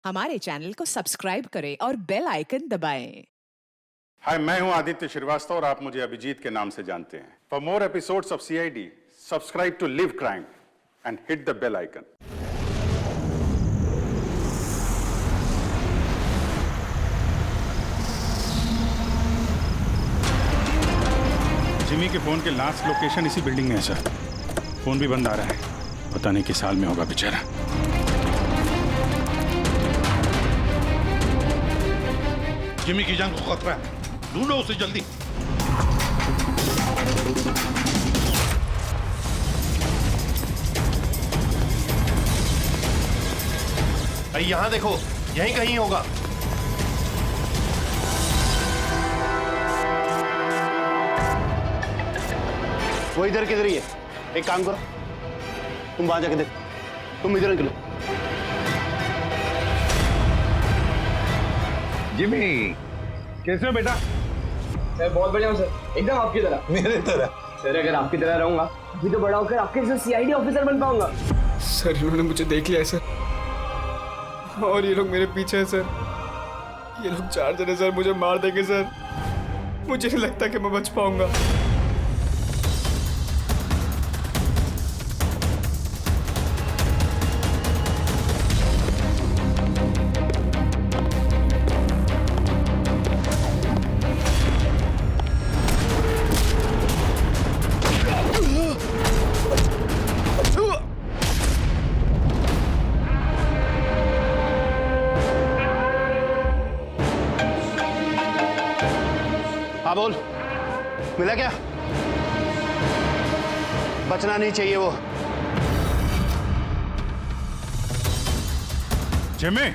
हमारे चैनल को सब्सक्राइब करें और बेल आइकन दबाएं। हाय, मैं हूं आदित्य श्रीवास्तव और आप मुझे अभिजीत के नाम से जानते हैं। For more episodes of CID, subscribe to live crime and hit the bell icon. Jimmy के फोन के लास्ट लोकेशन इसी बिल्डिंग में है सर। फोन भी बंद आ रहा है, पता नहीं किस हाल में होगा बेचारा। जिमी की जान को खतरा है, ढूंढो उसे जल्दी। भाई यहां देखो, यहीं कहीं होगा। वो इधर किधर ही है। एक काम करो, तुम वहां जाके देखो, तुम इधर निकलो। जिमी, कैसे हो बेटा? सर बहुत बढ़िया हूँ सर, एकदम आपकी तरह। मेरे तरह? सर अगर आपकी तरह रहूंगा अभी तो बड़ा होकर आपके जैसे सीआईडी ऑफिसर बन पाऊंगा। सर इन्होंने मुझे देख लिया है सर, और ये लोग मेरे पीछे हैं सर। ये लोग 4 जने सर मुझे मार देंगे सर। मुझे नहीं लगता कि मैं बच पाऊंगा। हाँ बोल, मिला क्या? बचना नहीं चाहिए वो। Jimmy,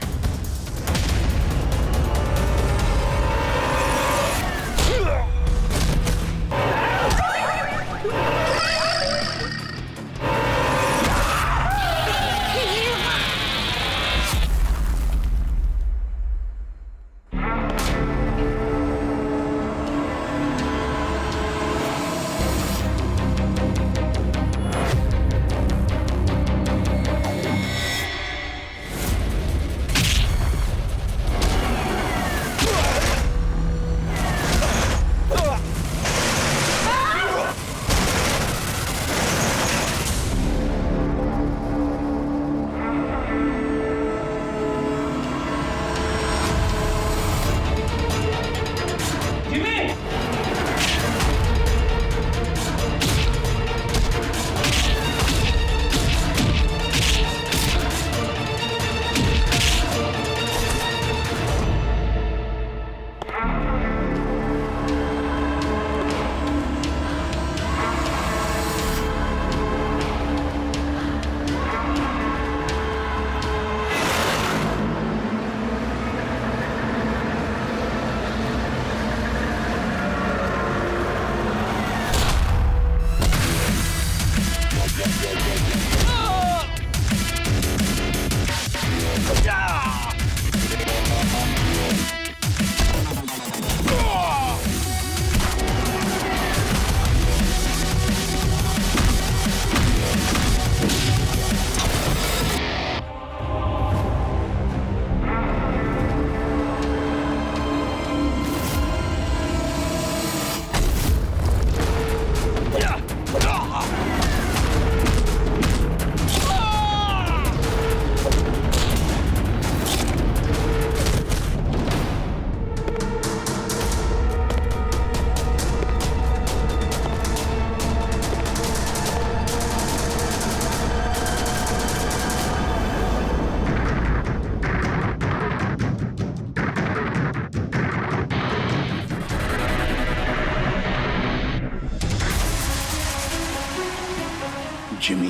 Jimmy,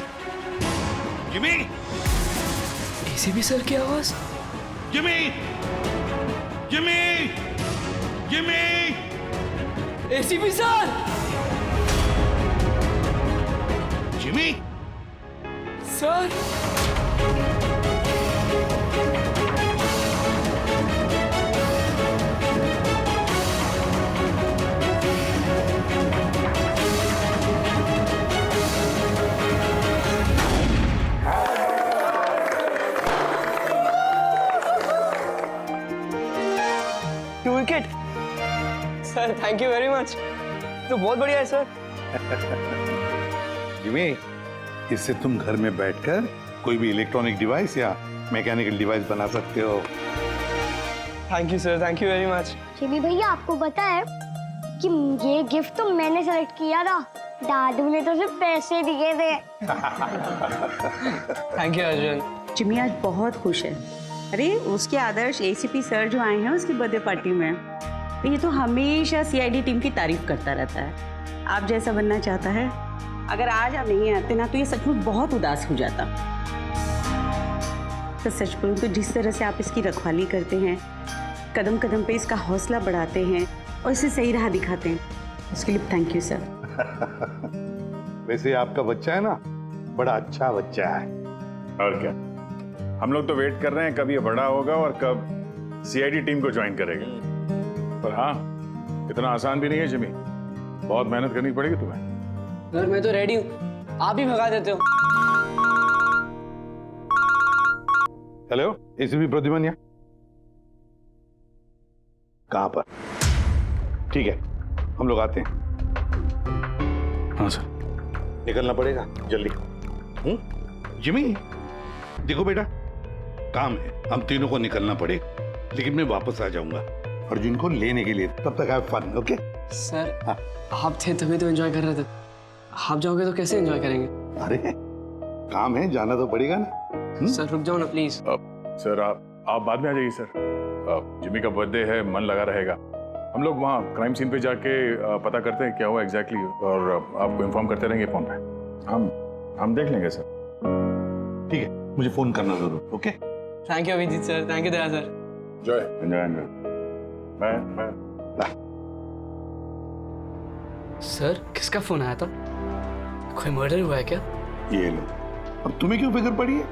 Jimmy, ACP sir की आवाज। Jimmy, Jimmy, Jimmy. ACP sir! Jimmy, sir! 2 wicket. Sir thank you very much, तो बहुत बढ़िया है सर। जिमी, इससे तुम घर में बैठकर कोई भी इलेक्ट्रॉनिक डिवाइस या मैकेनिकल डिवाइस बना सकते हो। Thank you sir, thank you very much. Jimmy भैया आपको पता है कि ये गिफ्ट तो मैंने सेलेक्ट किया था, दादू ने तो सिर्फ पैसे दिए थे। Thank you Arjun. जिमी आज बहुत खुश है। अरे उसके आदर्श एसीपी सर जो आए हैं उसकी बर्थडे पार्टी में, तो ये तो हमेशा सीआईडी टीम की तारीफ करता रहता है। आप जैसा बनना चाहता है। अगर आज आप नहीं आते ना तो ये सचमुच बहुत उदास हो जाता। तो सच बोलूं तो जिस तरह से आप इसकी रखवाली करते हैं, कदम कदम पे इसका हौसला बढ़ाते हैं और इसे सही राह दिखाते हैं, उसके लिए थैंक यू सर। वैसे आपका बच्चा है ना, बड़ा अच्छा बच्चा है। और क्या, हम लोग तो वेट कर रहे हैं कब ये बड़ा होगा और कब सीआईडी टीम को ज्वाइन करेगा। पर हाँ, इतना आसान भी नहीं है जिमी, बहुत मेहनत करनी पड़ेगी तुम्हें। सर मैं तो रेडी हूँ, आप ही भगा देते हो। हेलो, एसीपी प्रद्युमन कहाँ पर? ठीक है, हम लोग आते हैं। हाँ सर। निकलना पड़ेगा जल्दी। जिमी, देखो बेटा, काम है, हम तीनों को निकलना पड़ेगा, लेकिन मैं वापस आ जाऊंगा अर्जुन को लेने के लिए। तब तक हैव फन, ओके? सर हाँ। आप थे तभी तो एंजॉय कर रहे थे, आप जाओगे तो कैसे एंजॉय करेंगे? अरे काम है, जाना तो पड़ेगा ना। सर रुक जाओ ना प्लीज। सर आप बाद में आ जाइए सर। जिमी का बर्थडे है, मन लगा रहेगा। हम लोग वहाँ क्राइम सीन पे जाके पता करते हैं क्या हुआ एग्जैक्टली, और आपको इन्फॉर्म करते रहेंगे फोन पे। हम देख लेंगे सर। ठीक है, मुझे फोन करना जरूर, okay? Thank you Abhijeet sir, thank you Daya sir. Enjoy. Bye. Sir किसका फोन आया था? कोई मर्डर हुआ है क्या? ये लो, अब तुम्हें क्यों फिक्र पड़ी है?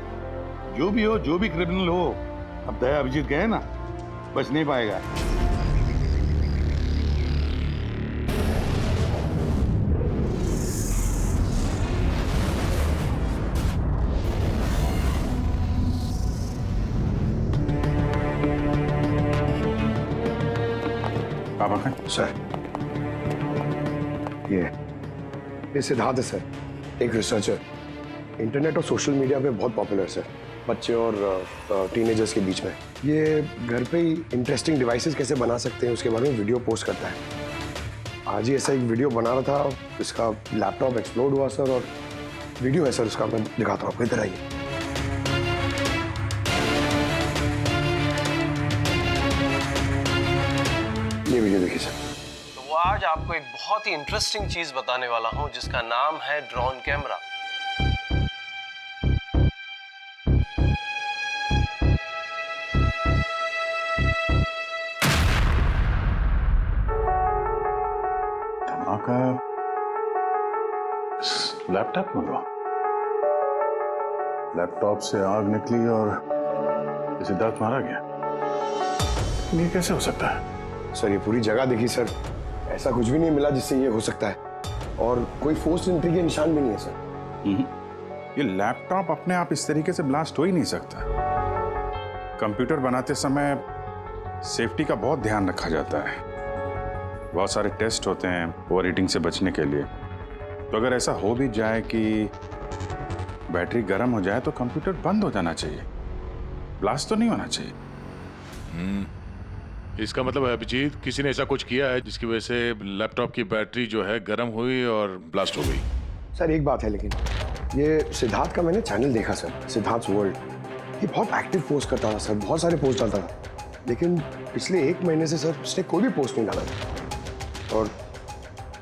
जो भी हो, जो भी क्रिमिनल हो, अब दया अभिजीत गए ना, बच नहीं पाएगा। सर ये सिद्धार्थ है सर, एक रिसर्चर, इंटरनेट और सोशल मीडिया पे बहुत पॉपुलर सर, बच्चे और टीनेजर्स के बीच में। ये घर पे ही इंटरेस्टिंग डिवाइसेस कैसे बना सकते हैं उसके बारे में वीडियो पोस्ट करता है। आज ही ऐसा एक वीडियो बना रहा था, इसका लैपटॉप एक्सप्लोड हुआ सर, और वीडियो है सर उसका, मैं दिखाता हूँ आपको, इधर आइए। ये वीडियो देखिए सर। तो वो आज आपको एक बहुत ही इंटरेस्टिंग चीज बताने वाला हूं जिसका नाम है ड्रोन कैमरा। धमाका लैपटॉप में हुआ। लैपटॉप से आग निकली और सिद्धार्थ मारा गया। ये कैसे हो सकता है? सर ये पूरी जगह देखी सर, ऐसा कुछ भी नहीं मिला जिससे ये हो सकता है, और कोई फोर्स एंट्री के निशान भी नहीं है सर। ये लैपटॉप अपने आप इस तरीके से ब्लास्ट हो ही नहीं सकता। कंप्यूटर बनाते समय सेफ्टी का बहुत ध्यान रखा जाता है, बहुत सारे टेस्ट होते हैं ओवर हीटिंग से बचने के लिए। तो अगर ऐसा हो भी जाए कि बैटरी गर्म हो जाए तो कंप्यूटर बंद हो जाना चाहिए, ब्लास्ट तो नहीं होना चाहिए। इसका मतलब है अभिजीत, किसी ने ऐसा कुछ किया है जिसकी वजह से लैपटॉप की बैटरी जो है गर्म हुई और ब्लास्ट हो गई। सर एक बात है, लेकिन ये सिद्धार्थ का मैंने चैनल देखा सर, सिद्धार्थ वर्ल्ड, ये बहुत एक्टिव पोस्ट करता था सर, बहुत सारे पोस्ट डालता था, लेकिन पिछले 1 महीने से सर उसने कोई भी पोस्ट नहीं डाला था, और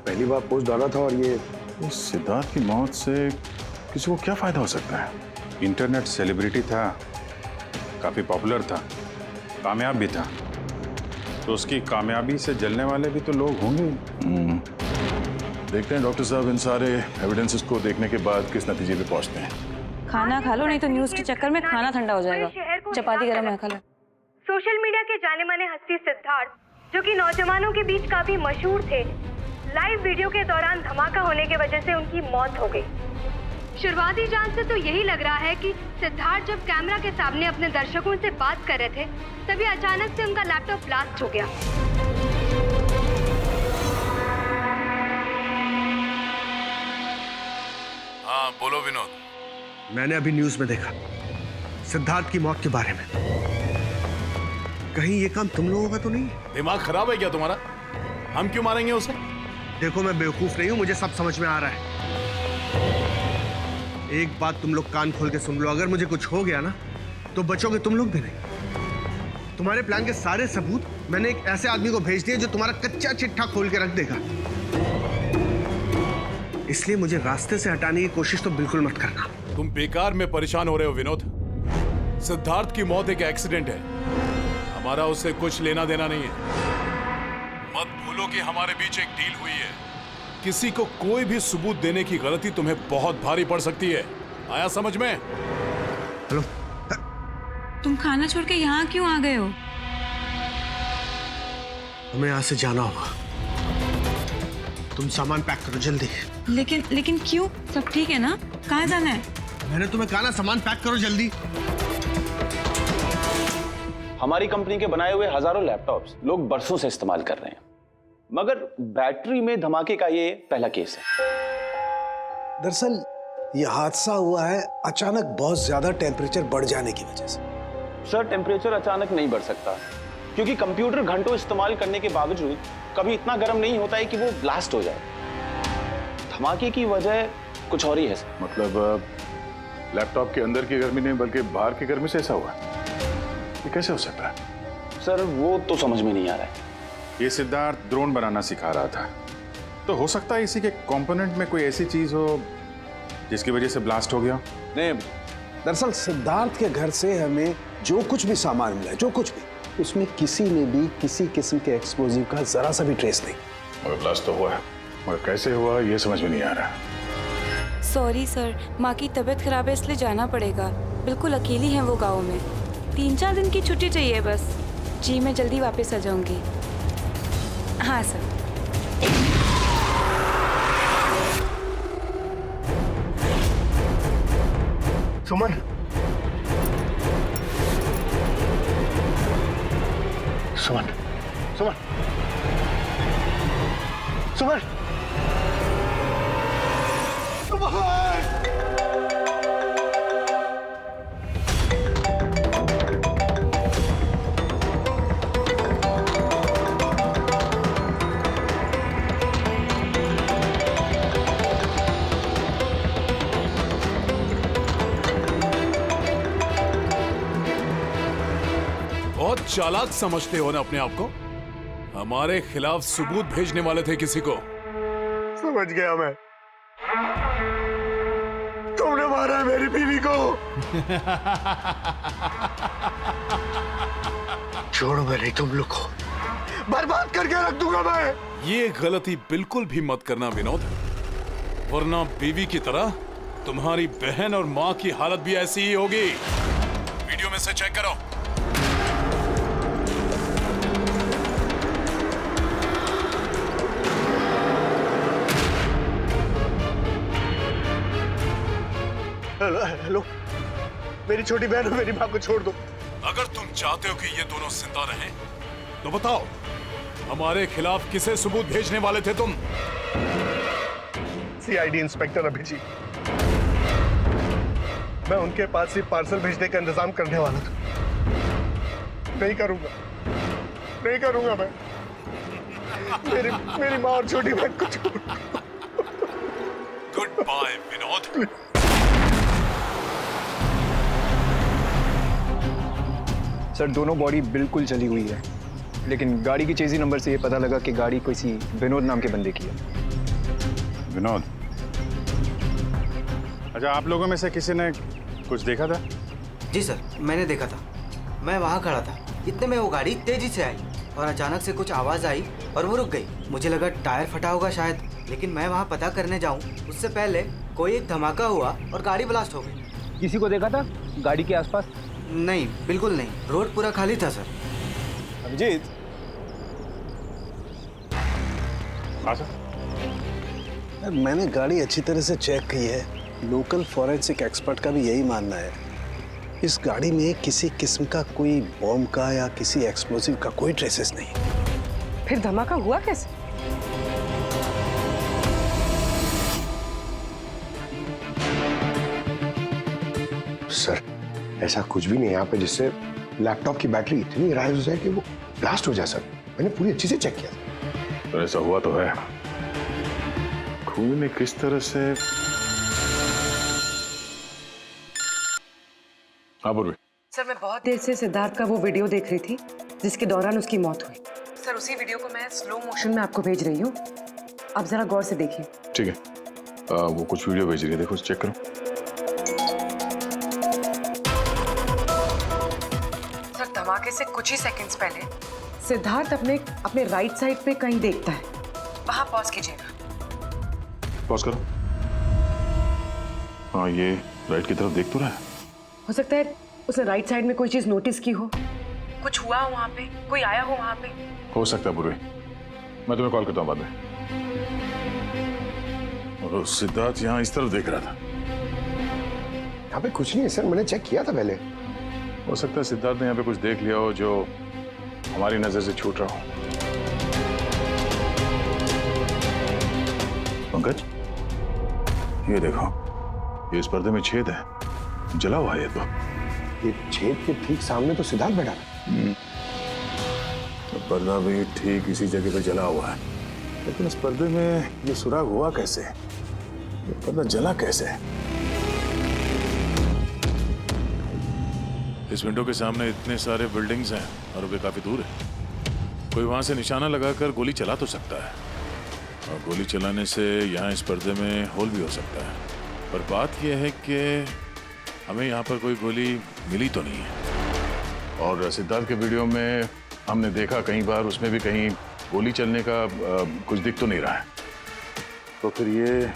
पहली बार पोस्ट डाला था। और ये सिद्धार्थ की मौत से किसी को क्या फायदा हो सकता है? इंटरनेट सेलिब्रिटी था, काफी पॉपुलर था, कामयाब भी था, तो उसकी कामयाबी से जलने वाले भी तो लोग होंगे। देखते हैं डॉक्टर साहब इन सारे एविडेंसेस को देखने के बाद किस नतीजे पे पहुंचते हैं। खाना खा लो, नहीं तो न्यूज के चक्कर में खाना ठंडा हो जाएगा। चपाती गरम है, खा लो। सोशल मीडिया के जाने माने हस्ती सिद्धार्थ, जो कि नौजवानों के बीच काफी मशहूर थे, लाइव वीडियो के दौरान धमाका होने की वजह से उनकी मौत हो गई। शुरुआती जांच से तो यही लग रहा है कि सिद्धार्थ जब कैमरा के सामने अपने दर्शकों से बात कर रहे थे, तभी अचानक से उनका लैपटॉप ब्लास्ट हो गया। बोलो विनोद। मैंने अभी न्यूज में देखा सिद्धार्थ की मौत के बारे में। कहीं ये काम तुम लोगों का तो नहीं? दिमाग खराब है क्या तुम्हारा? हम क्यों मारेंगे उसे? देखो मैं बेवकूफ नहीं हूं, मुझे सब समझ में आ रहा है। एक बात तुम लोग कान खोल के सुन लो, अगर मुझे कुछ हो गया ना तो बचोगे तुम लोग भी नहीं। तुम्हारे प्लान के सारे सबूत मैंने एक ऐसे आदमी को भेज दिए जो तुम्हारा कच्चा चिट्ठा खोल के रख देगा। इसलिए मुझे रास्ते से हटाने की कोशिश तो बिल्कुल मत करना। तुम बेकार में परेशान हो रहे हो विनोद। सिद्धार्थ की मौत एक एक्सीडेंट है, हमारा उससे कुछ लेना देना नहीं है। मत भूलो कि हमारे बीच एक डील हुई है। किसी को कोई भी सबूत देने की गलती तुम्हें बहुत भारी पड़ सकती है। आया समझ में? हेलो, तुम खाना छोड़ के यहाँ क्यों आ गए हो? हमें यहाँ से जाना होगा। तुम सामान पैक करो जल्दी। लेकिन क्यों? सब ठीक है ना? कहाँ जाना है? मैंने तुम्हें कहा ना, सामान पैक करो जल्दी। हमारी कंपनी के बनाए हुए हजारों लैपटॉप्स लोग बरसों से इस्तेमाल कर रहे हैं, मगर बैटरी में धमाके का ये पहला केस है। दरअसल ये हादसा हुआ है अचानक बहुत ज्यादा टेम्परेचर बढ़ जाने की वजह से। सर, टेम्परेचर अचानक नहीं बढ़ सकता, क्योंकि कंप्यूटर घंटों इस्तेमाल करने के बावजूद कभी इतना गर्म नहीं होता है कि वो ब्लास्ट हो जाए। धमाके की वजह कुछ और ही है। मतलब लैपटॉप के अंदर की गर्मी नहीं बल्कि बाहर की गर्मी से ऐसा हुआ? ये कैसे हो सकता है? सर, वो तो समझ में नहीं आ रहा है। ये सिद्धार्थ ड्रोन बनाना सिखा रहा था, तो हो सकता है इसी के कंपोनेंट में कोई ऐसी चीज हो जिसकी वजह से ब्लास्ट हो गया। नहीं, दरअसल सिद्धार्थ के घर से हमें जो कुछ भी सामान मिला, जो कुछ भी, उसमें किसी में भी किसी किस्म के एक्सप्लोजिव का जरा सा भी ट्रेस नहीं। और ब्लास्ट तो हुआ है, मगर कैसे हुआ ये समझ में नहीं आ रहा। सॉरी सर, माँ की तबीयत खराब है इसलिए जाना पड़ेगा। बिल्कुल अकेली हैं वो गाँव में। 3-4 दिन की छुट्टी चाहिए बस। जी, मैं जल्दी वापस आ जाऊंगी। हाँ सर। सुमन, सुमन, सुमन, सुमन, बहुत चालाक समझते हो ना अपने आप को। हमारे खिलाफ सबूत भेजने वाले थे किसी को। समझ गया मैं। तुमने मारा है मेरी बीवी को। छोड़ो मैं नहीं तुम लोग को, बर्बाद करके रख दूंगा मैं। ये गलती बिल्कुल भी मत करना विनोद, वरना बीवी की तरह तुम्हारी बहन और माँ की हालत भी ऐसी ही होगी। वीडियो में से चेक करो। हेलो, मेरी छोटी बहन और मेरी माँ को छोड़ दो। अगर तुम चाहते हो कि ये दोनों जिंदा रहें, तो बताओ हमारे खिलाफ किसे सबूत भेजने वाले थे तुम? CID inspector Abhijeet. मैं उनके पास ही पार्सल भेजने का इंतजाम करने वाला था। नहीं करूंगा मैं। मेरी माँ और छोटी बहन को छोड़। Good bye Vinod. सर, दोनों बॉडी बिल्कुल जली हुई है, लेकिन गाड़ी की चेजी नंबर से ये पता लगा कि गाड़ी किसी विनोद नाम के बंदे की है। विनोद, अच्छा आप लोगों में से किसी ने कुछ देखा था? जी सर, मैंने देखा था। मैं वहाँ खड़ा था, इतने में वो गाड़ी तेजी से आई और अचानक से कुछ आवाज़ आई और वो रुक गई। मुझे लगा टायर फटा होगा शायद, लेकिन मैं वहाँ पता करने जाऊँ उससे पहले कोई एक धमाका हुआ और गाड़ी ब्लास्ट हो गई। किसी को देखा था गाड़ी के आसपास? नहीं, बिल्कुल नहीं। रोड पूरा खाली था सर। अभिजीत, मैंने गाड़ी अच्छी तरह से चेक की है। लोकल फॉरेंसिक एक्सपर्ट का भी यही मानना है। इस गाड़ी में किसी किस्म का कोई बॉम्ब का या किसी एक्सप्लोसिव का कोई ट्रेसेस नहीं। फिर धमाका हुआ कैसे? सर ऐसा कुछ भी नहीं है यहाँ पे जिससे लैपटॉप की बैटरी इतनी राइज हो जाए कि वो ब्लास्ट हो जाए सर। मैंने पूरी अच्छी से चेक किया। तो ऐसा हुआ तो है। खून ने किस तरह से। हाँ बोल। सर मैं बहुत देर से सिद्धार्थ का वो वीडियो देख रही थी जिसके दौरान उसकी मौत हुई। सर उसी वीडियो को मैं स्लो मोशन में आपको भेज रही हूँ, आप जरा गौर से देखिए। ठीक है, वो कुछ वीडियो भेज रही है, देखो चेक करो। सर धमाके से कुछ ही सेकंड्स पहले सिद्धार्थ अपने राइट साइड पे कहीं देखता है, वहां पॉज कीजिएगा। पॉज करो। हाँ ये राइट की तरफ देख तो रहा है। हो सकता है उसने राइट साइड में कोई चीज नोटिस की हो, कुछ हुआ हो वहां पे, कोई आया हो वहां पे। हो सकता है पूर्वी, मैं तुम्हें कॉल करता हूँ बाद में। और सिद्धार्थ यहाँ इस तरफ देख रहा था। यहाँ पे कुछ नहीं है सर, मैंने चेक किया था पहले। हो सकता है सिद्धार्थ ने यहाँ पे कुछ देख लिया हो जो हमारी नजर से छूट रहा हो। पंकज ये देखो, ये इस पर्दे में छेद है, जला हुआ है ये। तो ये छेद के ठीक सामने तो सिद्धार्थ बैठा था। तो पर्दा भी ठीक इसी जगह पे जला हुआ है, लेकिन इस पर्दे में ये सुराग हुआ कैसे? ये पर्दा जला कैसे? इस विंडो के सामने इतने सारे बिल्डिंग्स हैं और वे काफी दूर है। कोई वहां से निशाना लगाकर गोली चला तो सकता है, और गोली चलाने से यहाँ इस पर्दे में होल भी हो सकता है। पर बात यह है कि हमें यहाँ पर कोई गोली मिली तो नहीं है। और सिद्धार्थ के वीडियो में हमने देखा कई बार, उसमें भी कहीं गोली चलने का कुछ दिख तो नहीं रहा है। तो फिर ये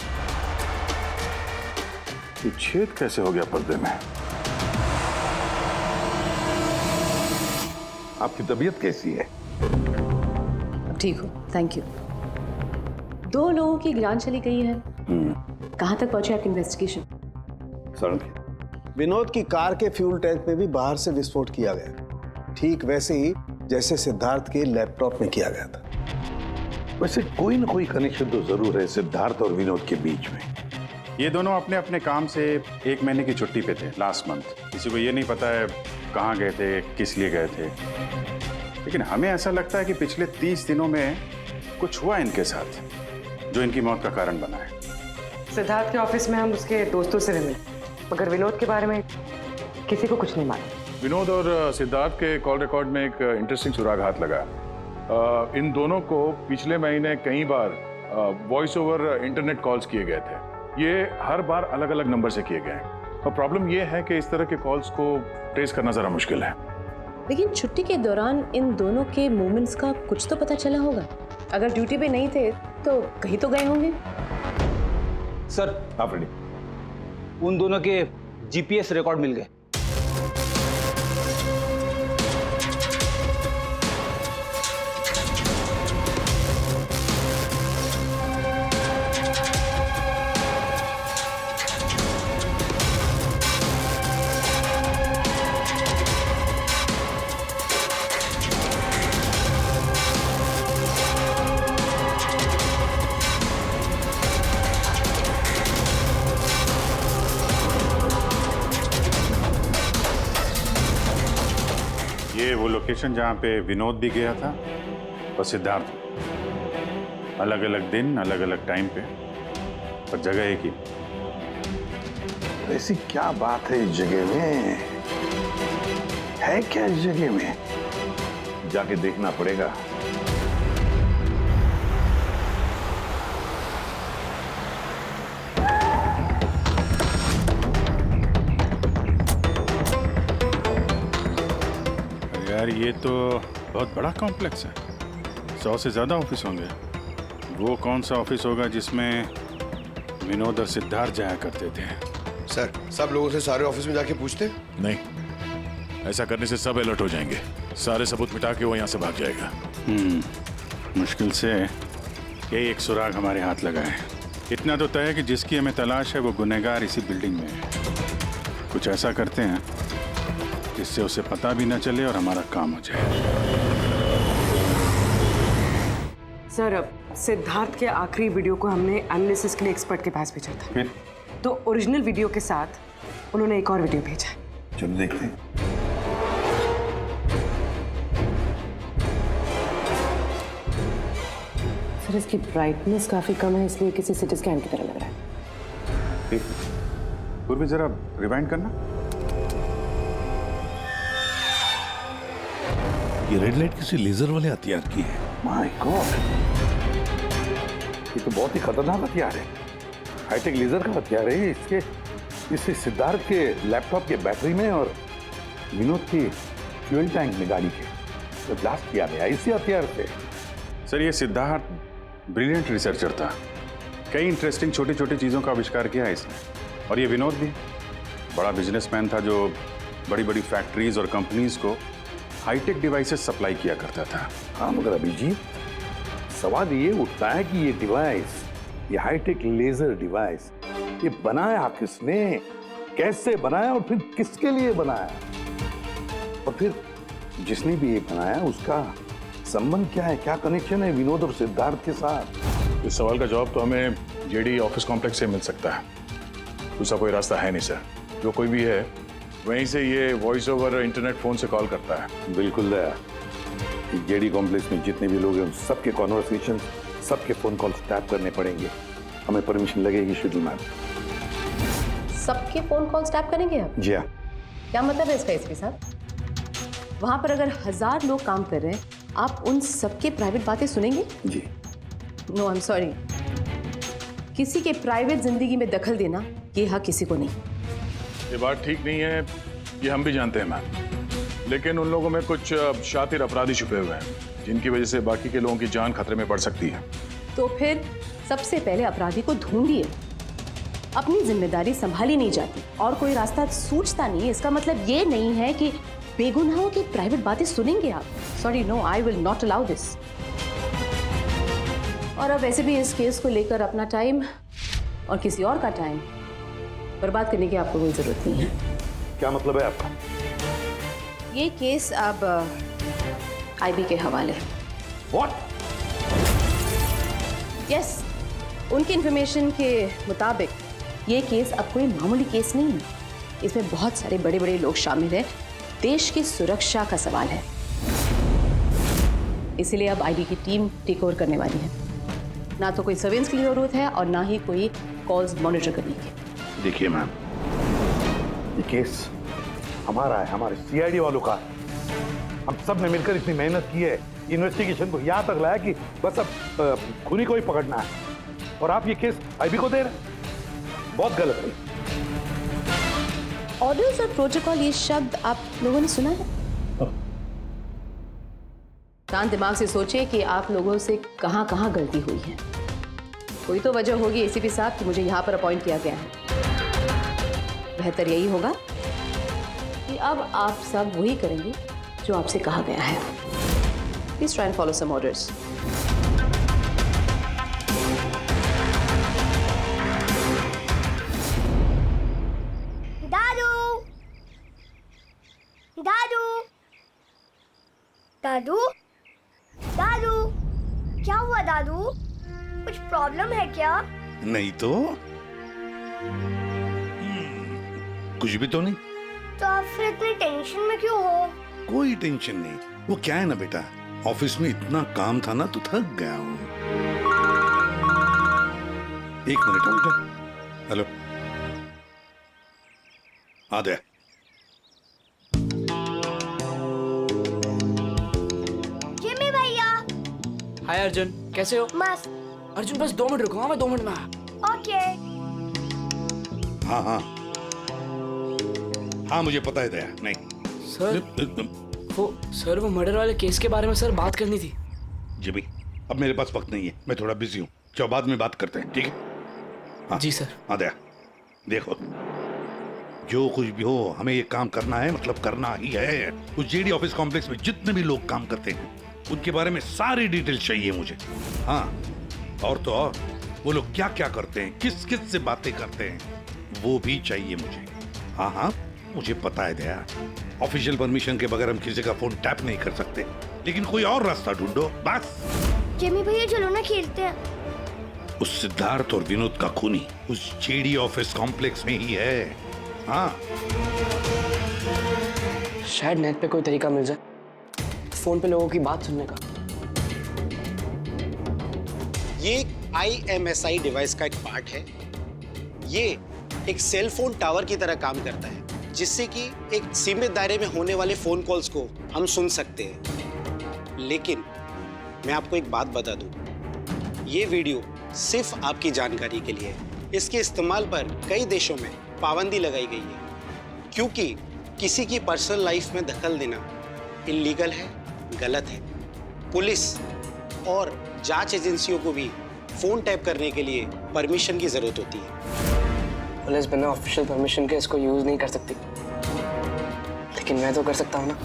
छेद कैसे हो गया पर्दे में? आपकी तबीयत कैसी है? ठीक हो, थैंक यू। 2 लोगों की जान चली गई है। कहाँ तक पहुंची आपकी इन्वेस्टिगेशन? विनोद की कार के फ्यूल टैंक में भी बाहर से विस्फोट किया गया, ठीक वैसे ही जैसे सिद्धार्थ के लैपटॉप में किया गया था। वैसे कोई ना कोई कनेक्शन तो जरूर है सिद्धार्थ और विनोद के बीच में। ये दोनों अपने अपने काम से 1 महीने की छुट्टी पे थे लास्ट मंथ। किसी को ये नहीं पता है कहाँ गए थे, किस लिए गए थे, लेकिन हमें ऐसा लगता है कि पिछले 30 दिनों में कुछ हुआ इनके साथ जो इनकी मौत का कारण बना है। सिद्धार्थ के ऑफिस में हम उसके दोस्तों से भी मिले, मगर विनोद के बारे में किसी को कुछ नहीं मालूम। विनोद और सिद्धार्थ के कॉल रिकॉर्ड में एक इंटरेस्टिंग सुराग हाथ लगा। इन दोनों को पिछले महीने कई बार वॉइस ओवर इंटरनेट कॉल्स किए गए थे। ये हर बार अलग अलग नंबर से किए गए, और प्रॉब्लम ये है कि इस तरह के कॉल्स को ट्रेस करना जरा मुश्किल है। लेकिन छुट्टी के दौरान इन दोनों के मूवमेंट्स का कुछ तो पता चला होगा। अगर ड्यूटी पे नहीं थे तो कहीं तो गए होंगे। सर आप रेडी? उन दोनों के जीपीएस रिकॉर्ड मिल गए। ये वो लोकेशन जहाँ पे विनोद भी गया था और सिद्धार्थ। अलग अलग दिन, अलग अलग टाइम पे, और जगह एक ही। ऐसी क्या बात है इस जगह में? है क्या इस जगह में? जाके देखना पड़ेगा। यार ये तो बहुत बड़ा कॉम्प्लेक्स है, 100 से ज्यादा ऑफिस होंगे। वो कौन सा ऑफिस होगा जिसमें विनोद और सिद्धार्थ जाया करते थे? सर सब लोगों से सारे ऑफिस में जाके पूछते? नहीं, ऐसा करने से सब अलर्ट हो जाएंगे, सारे सबूत मिटा के वो यहाँ से भाग जाएगा। मुश्किल से यही एक सुराग हमारे हाथ लगा है। इतना तो तय है कि जिसकी हमें तलाश है वो गुनहगार इसी बिल्डिंग में है। कुछ ऐसा करते हैं जिससे उसे पता भी न चले और हमारा काम हो जाए। सर अब सिद्धार्थ के आखिरी वीडियो को हमने एनालिसिस के लिए एक्सपर्ट के पास भेजा था। फिर? तो ओरिजिनल वीडियो के साथ उन्होंने एक और वीडियो भेजा है। चलो देखते हैं। सर इसकी ब्राइटनेस काफी कम है, इसलिए किसी सिटी स्कैन की तरह लग रहा है। पूर्वी जरा रिवाइंड करना। ये रेड लाइट किसी लेजर वाले हथियार की है। माय गॉड, ये तो बहुत ही खतरनाक हथियार है। हाईटेक लेजर का हथियार है। इसे सिद्धार्थ के लैपटॉप के बैटरी में और विनोद की फ्यूल टैंक में गाड़ी के तो ब्लास्ट किया गया इसी हथियार से। सर ये सिद्धार्थ ब्रिलियंट रिसर्चर था, कई इंटरेस्टिंग छोटी छोटी चीज़ों का आविष्कार किया है इसने। और ये विनोद भी बड़ा बिजनेसमैन था जो बड़ी बड़ी फैक्ट्रीज और कंपनीज को हाईटेक डिवाइसेस सप्लाई किया करता था। हाँ मगर अभिजीत, सवाल ये उठता है कि ये डिवाइस, ये हाईटेक लेजर डिवाइस, ये बनाया किसने, कैसे बनाया और फिर किसके लिए बनाया, और फिर जिसने भी ये बनाया उसका संबंध क्या है, क्या कनेक्शन है विनोद और सिद्धार्थ के साथ? इस सवाल का जवाब तो हमें जेडी ऑफिस कॉम्प्लेक्स से मिल सकता है, दूसरा कोई रास्ता है नहीं सर। जो कोई भी है वहीं से ये वॉइस ओवर इंटरनेट फोन से कॉल करता है। बिल्कुल दया, जेडी कॉम्प्लेक्स में जितने भी लोग हैं सबके कॉन्वर्सेशन, सबके फोन कॉल्स टैप करने पड़ेंगे। हमें परमिशन लगेगी शेड्यूल मैम। सबके फोन कॉल्स टैप करेंगे आप? जी हाँ। क्या मतलब है इसका इसके साथ? वहां पर अगर 1000 लोग काम कर रहे हैं, आप उन सबके प्राइवेट बातें सुनेंगे? जी। नो आई एम सॉरी, किसी के प्राइवेट जिंदगी में दखल देना ये हक किसी को नहीं। ये बात ठीक नहीं है, ये हम भी जानते हैं मैम, लेकिन उन लोगों में कुछ शातिर अपराधी छुपे हुए हैं जिनकी वजह से बाकी के लोगों की जान खतरे में पड़ सकती है। तो फिर सबसे पहले अपराधी को ढूंढिए। अपनी जिम्मेदारी संभाली नहीं जाती और कोई रास्ता सूझता नहीं है, इसका मतलब ये नहीं है कि बेगुनाहों की प्राइवेट बातें सुनेंगे आप। Sorry, no, I will not allow this. और अब वैसे भी इस केस को लेकर अपना टाइम और किसी और का टाइम बर्बाद करने की आपको कोई जरूरत नहीं है। क्या मतलब है आपका? ये केस अब आईबी के हवाले। What? यस, उनकी इंफॉर्मेशन के मुताबिक ये केस अब कोई मामूली केस नहीं है। इसमें बहुत सारे बड़े बड़े लोग शामिल हैं। देश की सुरक्षा का सवाल है, इसलिए अब आईबी की टीम टेक ओवर करने वाली है। ना तो कोई सर्वेलेंस की जरूरत है और ना ही कोई कॉल्स मॉनिटर करने की। देखिए मैम, ये केस हमारा है, हमारे सीआईडी वालों का है। हम सब ने मिलकर इतनी मेहनत की है, इन्वेस्टिगेशन को यहाँ तक लाया कि बस अब खूनी को ही पकड़ना है, और आप ये केस आईबी को दे रहे हैं। बहुत गलत है। ऑर्डर्स और प्रोटोकॉल, ये शब्द आप लोगों ने सुना है? शांत दिमाग से सोचिए कि आप लोगों से कहाँ कहाँ गलती हुई है। कोई तो वजह होगी एसीपी साहब कि मुझे यहाँ पर अपॉइंट किया गया है। बेहतर यही होगा कि अब आप सब वही करेंगे जो आपसे कहा गया है। Please try and follow some orders. दादू, दादू, दादू, दादू, क्या हुआ दादू? कुछ प्रॉब्लम है क्या? नहीं तो कुछ भी तो नहीं। तो आप फिर इतनी टेंशन में क्यों हो? कोई टेंशन नहीं। वो क्या है ना बेटा, ऑफिस में इतना काम था ना तो थक गया हूँ। एक मिनट बेटा। हेलो, आ गया। जिमी भैया। हाय अर्जुन, कैसे हो? मस्त। अर्जुन बस 2 मिनट रुको, मैं 2 मिनट में आया। ओके। हाँ हाँ हाँ, मुझे पता है दया। नहीं सर, वो मर्डर वाले केस के बारे में सर बात करनी थी। जिमी, अब मेरे पास वक्त नहीं है, मैं थोड़ा बिजी हूँ। चलो बाद में बात करते हैं, ठीक है? हाँ, जी सर। हाँ दया, देखो जो कुछ भी हो हमें ये काम करना है, मतलब करना ही है। उस जेडी ऑफिस कॉम्प्लेक्स में जितने भी लोग काम करते हैं उनके बारे में सारी डिटेल चाहिए मुझे। हाँ, और तो और वो लोग क्या क्या करते हैं, किस किस से बातें करते हैं, वो भी चाहिए मुझे। हाँ हाँ, मुझे पता है दया, ऑफिशियल परमिशन के बगैर हम किसी का फोन टैप नहीं कर सकते, लेकिन कोई और रास्ता ढूंढो बस। जिमी भैया चलो ना खेलते हैं। उस सिद्धार्थ और विनोद का खूनी उस जेडी ऑफिस कॉम्प्लेक्स में ही है। हाँ, शायद नेट पे कोई तरीका मिल जाए फोन पे लोगों की बात सुनने का। ये IMSI डिवाइस का एक पार्ट है। ये एक सेल फोन टावर की तरह काम करता है, जिससे कि एक सीमित दायरे में होने वाले फोन कॉल्स को हम सुन सकते हैं। लेकिन मैं आपको एक बात बता दूं, ये वीडियो सिर्फ आपकी जानकारी के लिए है। इसके इस्तेमाल पर कई देशों में पाबंदी लगाई गई है, क्योंकि किसी की पर्सनल लाइफ में दखल देना इल्लीगल है, गलत है। पुलिस और जांच एजेंसियों को भी फोन टैप करने के लिए परमिशन की जरूरत होती है। पुलिस बिना ऑफिशियल परमिशन के इसको यूज नहीं कर सकती, लेकिन मैं तो कर सकता हूँ ना।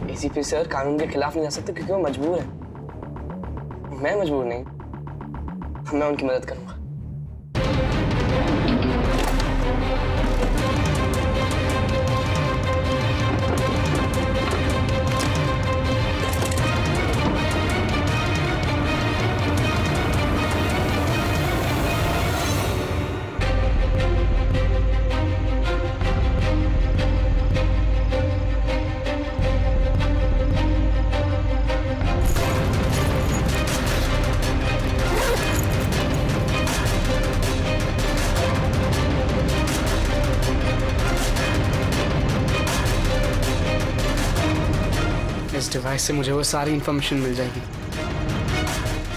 ACP सर कानून के खिलाफ नहीं जा सकते क्योंकि वो मजबूर है। मैं मजबूर नहीं, मैं उनकी मदद करूंगा। इस डिवाइस से मुझे वो सारी इंफॉर्मेशन मिल जाएगी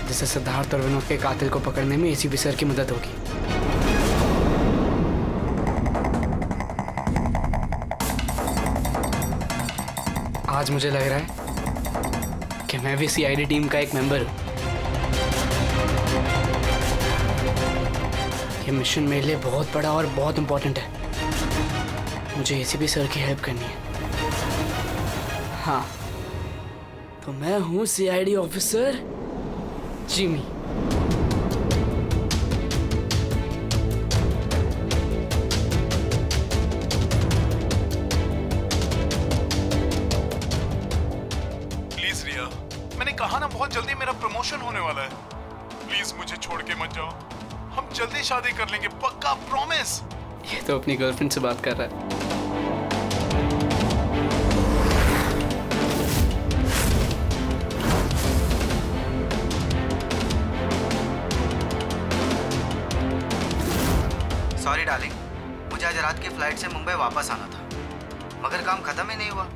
जिससे सिद्धार्थ और विनोद के कातिल को पकड़ने में ACP सर की मदद होगी। आज मुझे लग रहा है कि मैं भी CID टीम का एक मेंबर हूं। ये मिशन मेरे लिए बहुत बड़ा और बहुत इंपॉर्टेंट है। मुझे ACP सर की हेल्प करनी है। हाँ, तो मैं हूँ CID ऑफिसर जिमी। प्लीज रिया, मैंने कहा ना बहुत जल्दी मेरा प्रमोशन होने वाला है। प्लीज मुझे छोड़ के मत जाओ, हम जल्दी शादी कर लेंगे, पक्का, प्रॉमिस। ये तो अपनी गर्लफ्रेंड से बात कर रहा है। सॉरी डार्लिंग, मुझे आज रात की फ्लाइट से मुंबई वापस आना था, मगर काम खत्म ही नहीं हुआ।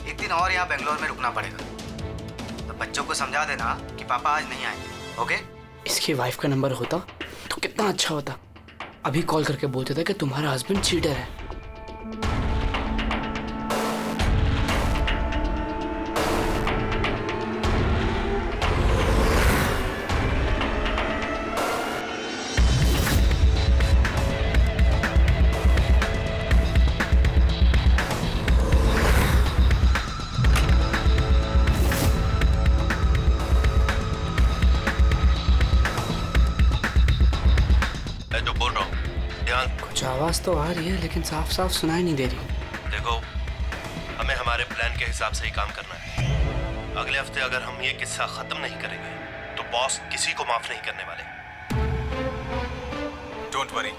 एक दिन और यहाँ बेंगलोर में रुकना पड़ेगा। तो बच्चों को समझा देना कि पापा आज नहीं आएंगे, ओके? इसकी वाइफ का नंबर होता तो कितना अच्छा होता। अभी कॉल करके बोलते थे कि तुम्हारा हस्बैंड चीटर है। कुछ आवाज तो आ रही है लेकिन साफ साफ सुनाई नहीं दे रही। देखो, हमें हमारे प्लान के हिसाब से ही काम करना है। अगले हफ्ते अगर हम ये किस्सा खत्म नहीं करेंगे तो बॉस किसी को माफ नहीं करने वाले। डोंट वरी,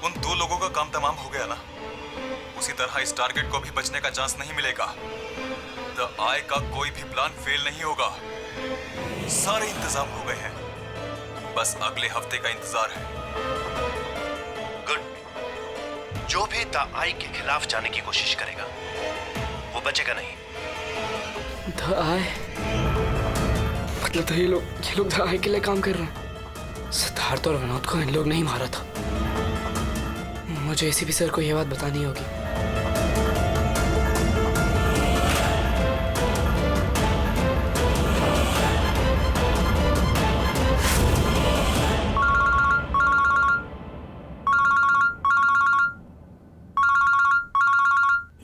उन 2 लोगों का काम तमाम हो गया ना। उसी तरह इस टारगेट को भी बचने का चांस नहीं मिलेगा। द आई का कोई भी प्लान फेल नहीं होगा। सारे इंतजाम हो गए हैं, बस अगले हफ्ते का इंतजार है। जो भी द आई के खिलाफ जाने की कोशिश करेगा वो बचेगा नहीं। द आई मतलब तो ये लोग द आई के लिए काम कर रहे हैं। सिद्धार्थ और विनोद को इन लोग नहीं मारा था। मुझे ACP सर को ये बात बतानी होगी।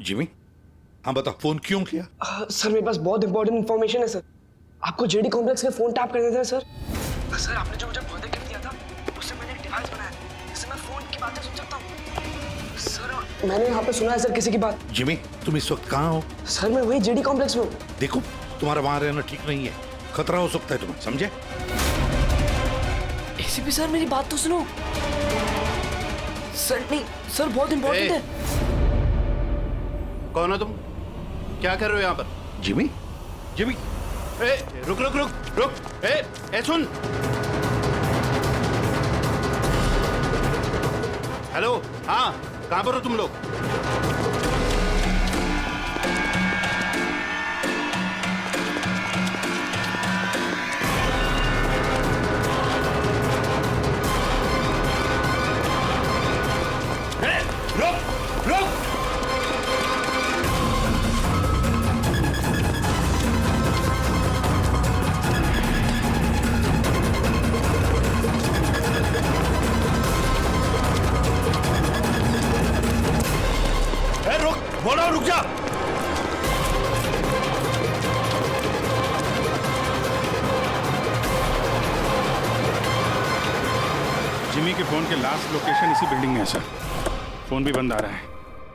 जिमी, हाँ बता, फोन क्यों किया? सर मेरे पास बहुत इंपॉर्टेंट इन्फॉर्मेशन है सर। आपको जेडी कॉम्प्लेक्स के फोन टैप करने थे सर। सर आपने जो मुझे बर्थडे गिफ्ट दिया था उससे मैंने एक डिवाइस बनाया जिससे मैं फोन की बातें सुन सकता हूँ। सर मैंने यहाँ पे सुना है सर किसी की बात। जिमी, तुम इस वक्त कहाँ हो? सर मैं वही जेडी कॉम्प्लेक्स में हूँ। देखो, तुम्हारा वहां रहना ठीक नहीं है, खतरा हो सकता है तुम्हें, समझे? ACP सर मेरी बात तो सुनो। सर नहीं सर, बहुत इंपॉर्टेंट है। कौन हो तुम? क्या कर रहे हो यहाँ पर? जिमी, जिमी, ए, रुक रुक रुक रुक, ए सुन। हेलो, हाँ, कहाँ पर हो तुम लोग? रुक रुक। रुक, बोलो रुक जा। जिमी के फोन के लास्ट लोकेशन इसी बिल्डिंग में है सर। फोन भी बंद आ रहा है,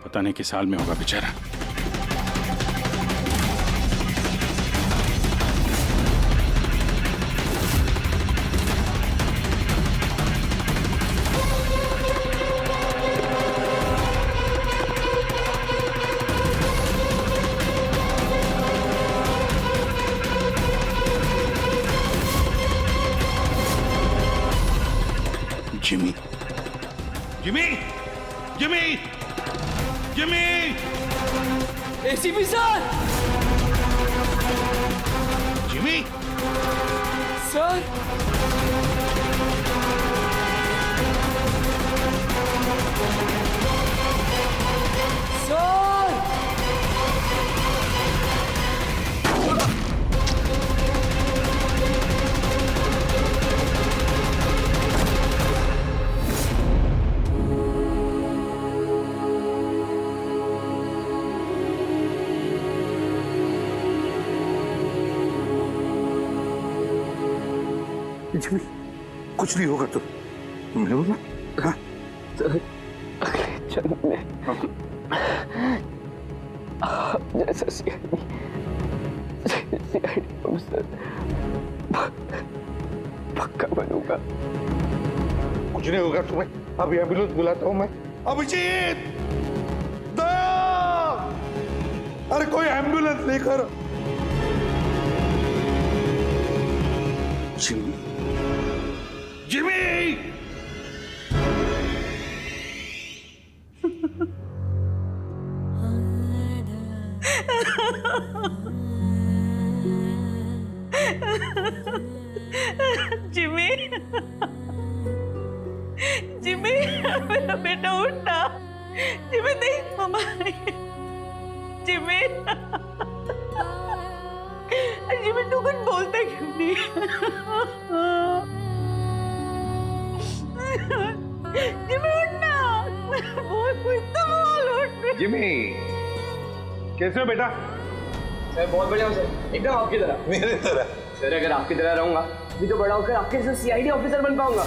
पता नहीं किस हाल में होगा बेचारा। Jimmy, Jimmy, Jimmy, Jimmy. ACP sir. Jimmy, sir. Jimmy, कुछ नहीं होगा तो मैं बोला। हाँ सर, अगले जन्म में आप जैसा सीआईडी ऑफिसर पक्का बनूंगा। कुछ नहीं होगा तुम्हें, अभी एम्बुलेंस बुलाता हूँ मैं। अभिजीत, दया, अरे कोई एम्बुलेंस लेकर। Jimmy, Jimmy. जिमी, जिमी, मेरा बेटा उठना। जिमी देख मम्मा, जिमी, जिमी तू कुछ बोलता क्यों नहीं? जिमी उठना, बोल कुछ तो बोल, उठ। जिमी, कैसे हो बेटा? सर बहुत बढ़िया हूँ सर, एकदम आपकी तरह। मेरी तरह? सर अगर आपकी तरह रहूंगा भी तो बड़ा होकर आपके जैसे सीआईडी ऑफिसर बन पाऊंगा।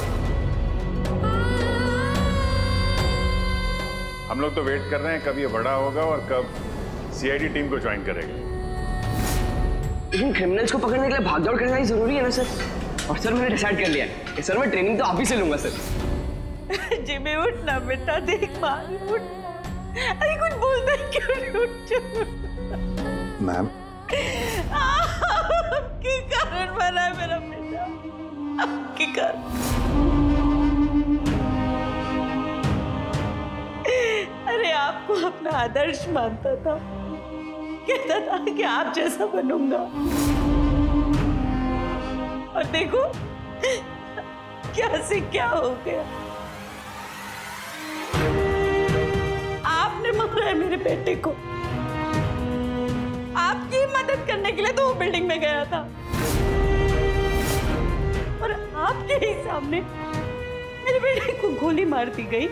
हम लोग तो वेट कर रहे हैं कब ये बड़ा होगा और कब सीआईडी टीम को ज्वाइन करेगा। लेकिन क्रिमिनल्स को पकड़ने के लिए भागदौड़ करना ही जरूरी है ना सर। और सर मैंने डिसाइड कर लिया है कि सर मैं ट्रेनिंग तो आप ही से लूंगा सर। जिमी उठना बेटा, देख मार उठ। अरे कुछ बोलता क्यों नहीं? उठ जा। मैम, आपके कारण मरा है मेरा बेटा, आपके कारण। अरे आपको अपना आदर्श मानता था, कहता था कि आप जैसा बनूंगा, और देखो क्या से क्या हो गया। आपने मारा है मेरे बेटे को। आपकी मदद करने के लिए तो वो बिल्डिंग में गया था, और आपके ही सामने मेरे बेटे को गोली मार दी गई।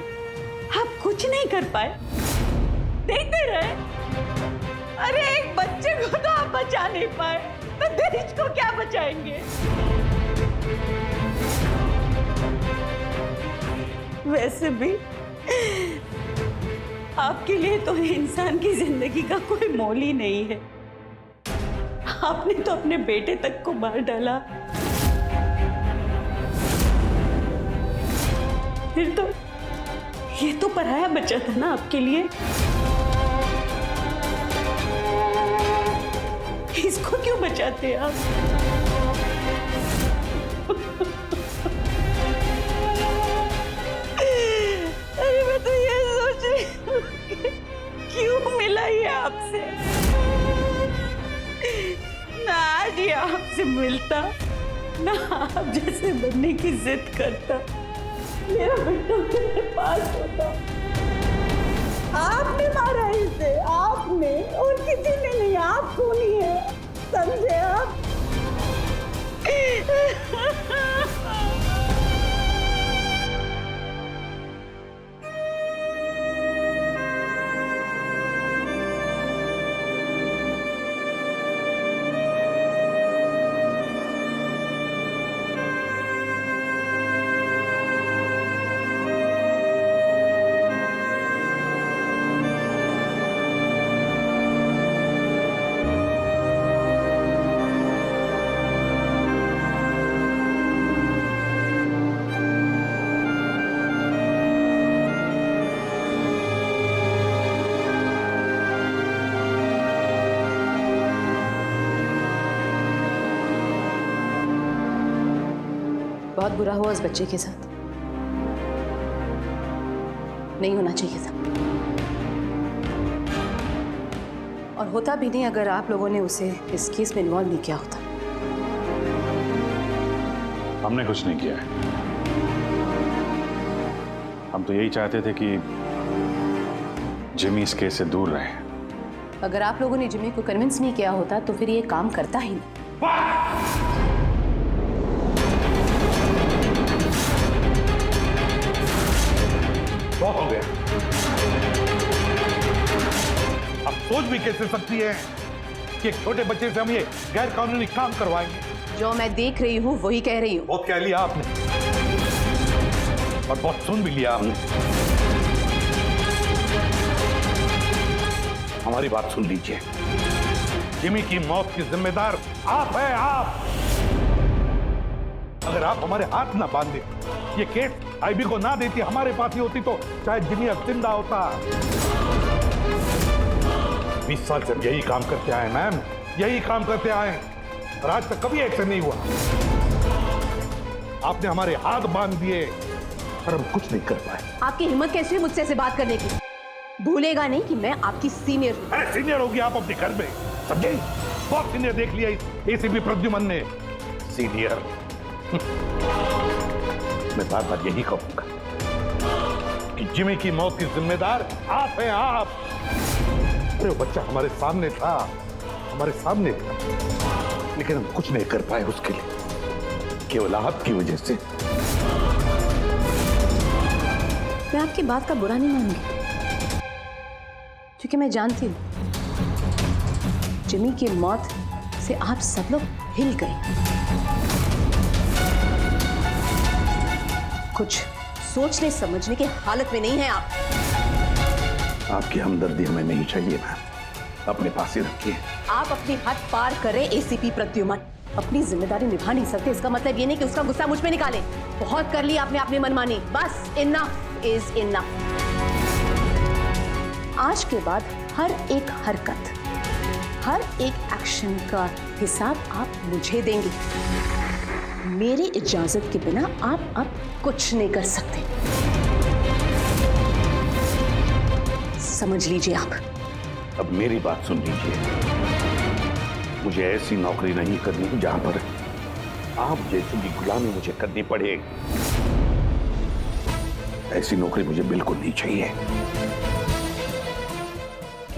आप कुछ नहीं कर पाए, देखते रहे। अरे एक बच्चे को तो आप बचा नहीं पाए, तो देश को क्या बचाएंगे? वैसे भी आपके लिए तो इंसान की जिंदगी का कोई मोल ही नहीं है। आपने तो अपने बेटे तक को मार डाला, फिर तो ये तो पराया बच्चा था ना आपके लिए। इसको क्यों बचाते आप? अरे मैं तो ये सोच रही हूँ कि क्यों मिला ये आपसे। ना आज ये आपसे मिलता, ना आप जैसे बनने की जिद करता, मेरा बेटा मेरे पास होता। आपने मारा इसे, आपने, और किसी ने नहीं। आप खूनी है, समझे आप? बहुत बुरा हुआ उस बच्चे के साथ, नहीं होना चाहिए था। और होता भी नहीं अगर आप लोगों ने उसे इस केस में इन्वॉल्व नहीं किया होता। हमने कुछ नहीं किया है। हम तो यही चाहते थे कि जिमी इस केस से दूर रहे। अगर आप लोगों ने जिमी को कन्विंस नहीं किया होता तो फिर ये काम करता ही नहीं। बहुत हो गया। अब सोच भी कैसे सकती है कि एक छोटे बच्चे से हम ये गैर कानूनी काम करवाएंगे? जो मैं देख रही हूँ वही कह रही हूँ। बहुत कह लिया आपने और बहुत सुन भी लिया आपने। हमारी बात सुन लीजिए। जिमी की मौत की जिम्मेदार आप है, आप। अगर आप हमारे हाथ ना बांधे, ये केस आईबी को ना देती, हमारे पास ही होती, तो शायद जिमी अब जिंदा होता। 20 साल से यही काम करते आए मैम, यही काम करते आए और आज तक कभी एक्शन नहीं हुआ। आपने हमारे हाथ बांध दिए और हम कुछ नहीं कर पाए। आपकी हिम्मत कैसे हुई मुझसे ऐसे बात करने की? भूलेगा नहीं कि मैं आपकी सीनियर हूँ। अरे सीनियर होगी आप अपने घर में, समझे? बहुत सीनियर देख लिया इस एसीपी प्रद्युमन ने। सीनियर। मैं बार बार यही कहूंगा कि जिमी की मौत की जिम्मेदार आप हैं, आप। अरे वो बच्चा हमारे सामने था, हमारे सामने था, लेकिन हम कुछ नहीं कर पाए उसके लिए, केवल आपकी वजह से। मैं आपकी बात का बुरा नहीं मानूंगी, क्योंकि मैं जानती हूँ जिमी की मौत से आप सब लोग हिल गए। कुछ सोचने समझने की हालत में नहीं है आप। आपकी हमदर्दी हमें नहीं चाहिए मैम, अपने पास ही रखिए। आप अपनी हद पार करें एसीपी प्रद्युमन। अपनी जिम्मेदारी निभा नहीं सकते, इसका मतलब ये नहीं कि उसका गुस्सा मुझ पे निकाले। बहुत कर लिया आपने अपनी मनमानी, बस इनफ इज इनफ। आज के बाद हर एक हरकत, हर एक एक्शन का हिसाब आप मुझे देंगे। मेरी इजाजत के बिना आप अब कुछ नहीं कर सकते, समझ लीजिए आप। अब मेरी बात सुन लीजिए। मुझे ऐसी नौकरी नहीं करनी जहां पर आप जैसे की गुलामी मुझे करनी पड़े। ऐसी नौकरी मुझे बिल्कुल नहीं चाहिए।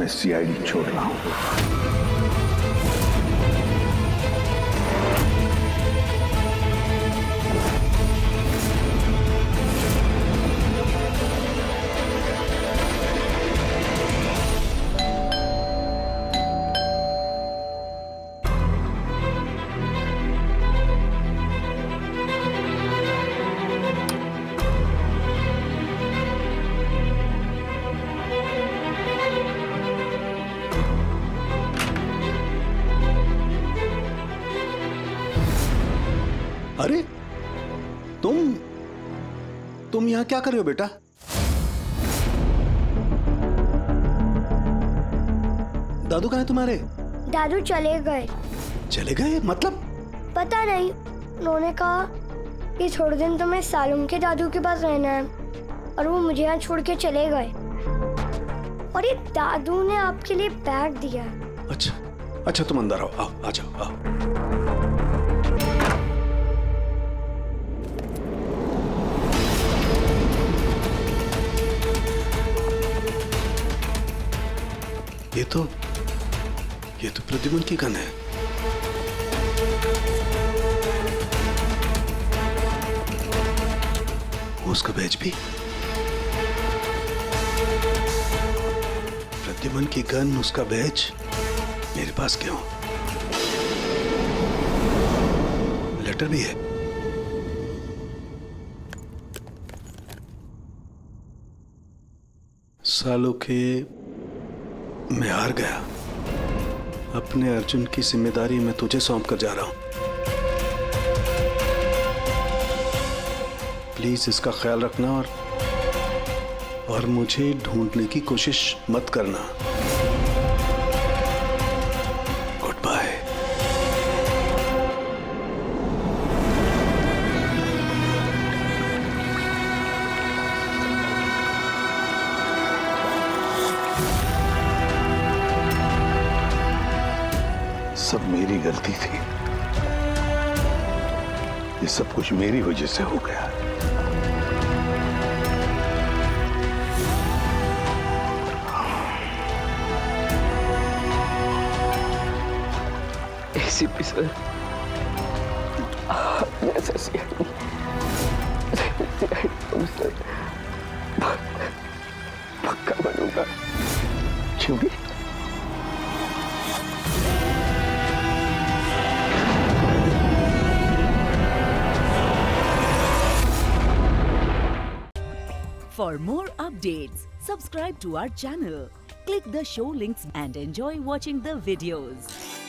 मैं सीआईडी छोड़ रहा हूं। अरे तुम यहाँ क्या कर रहे हो बेटा? दादू कहाँ है तुम्हारे? दादू चले गए। चले गए मतलब? पता नहीं, उन्होंने कहा कि थोड़े दिन तुम्हें सालुम के दादू के पास रहना है और वो मुझे यहाँ छोड़ के चले गए। और ये दादू ने आपके लिए बैग दिया है। अच्छा अच्छा, तुम अंदर आओ, आओ आ जाओ, आओ। ये तो प्रद्युमन की गन है। उसका बैच भी। प्रद्युमन की गन, उसका बैच मेरे पास क्यों? लेटर भी है। सालों के मैं हार गया। अपने अर्जुन की जिम्मेदारी मैं तुझे सौंप कर जा रहा हूं। प्लीज इसका ख्याल रखना और मुझे ढूंढने की कोशिश मत करना। Good bye. सब मेरी गलती थी। ये सब कुछ मेरी वजह से हो गया। एसीपी सर, ऐसा सर पक्का बनूंगा। क्योंकि For more updates, subscribe to our channel, click the show links and enjoy watching the videos.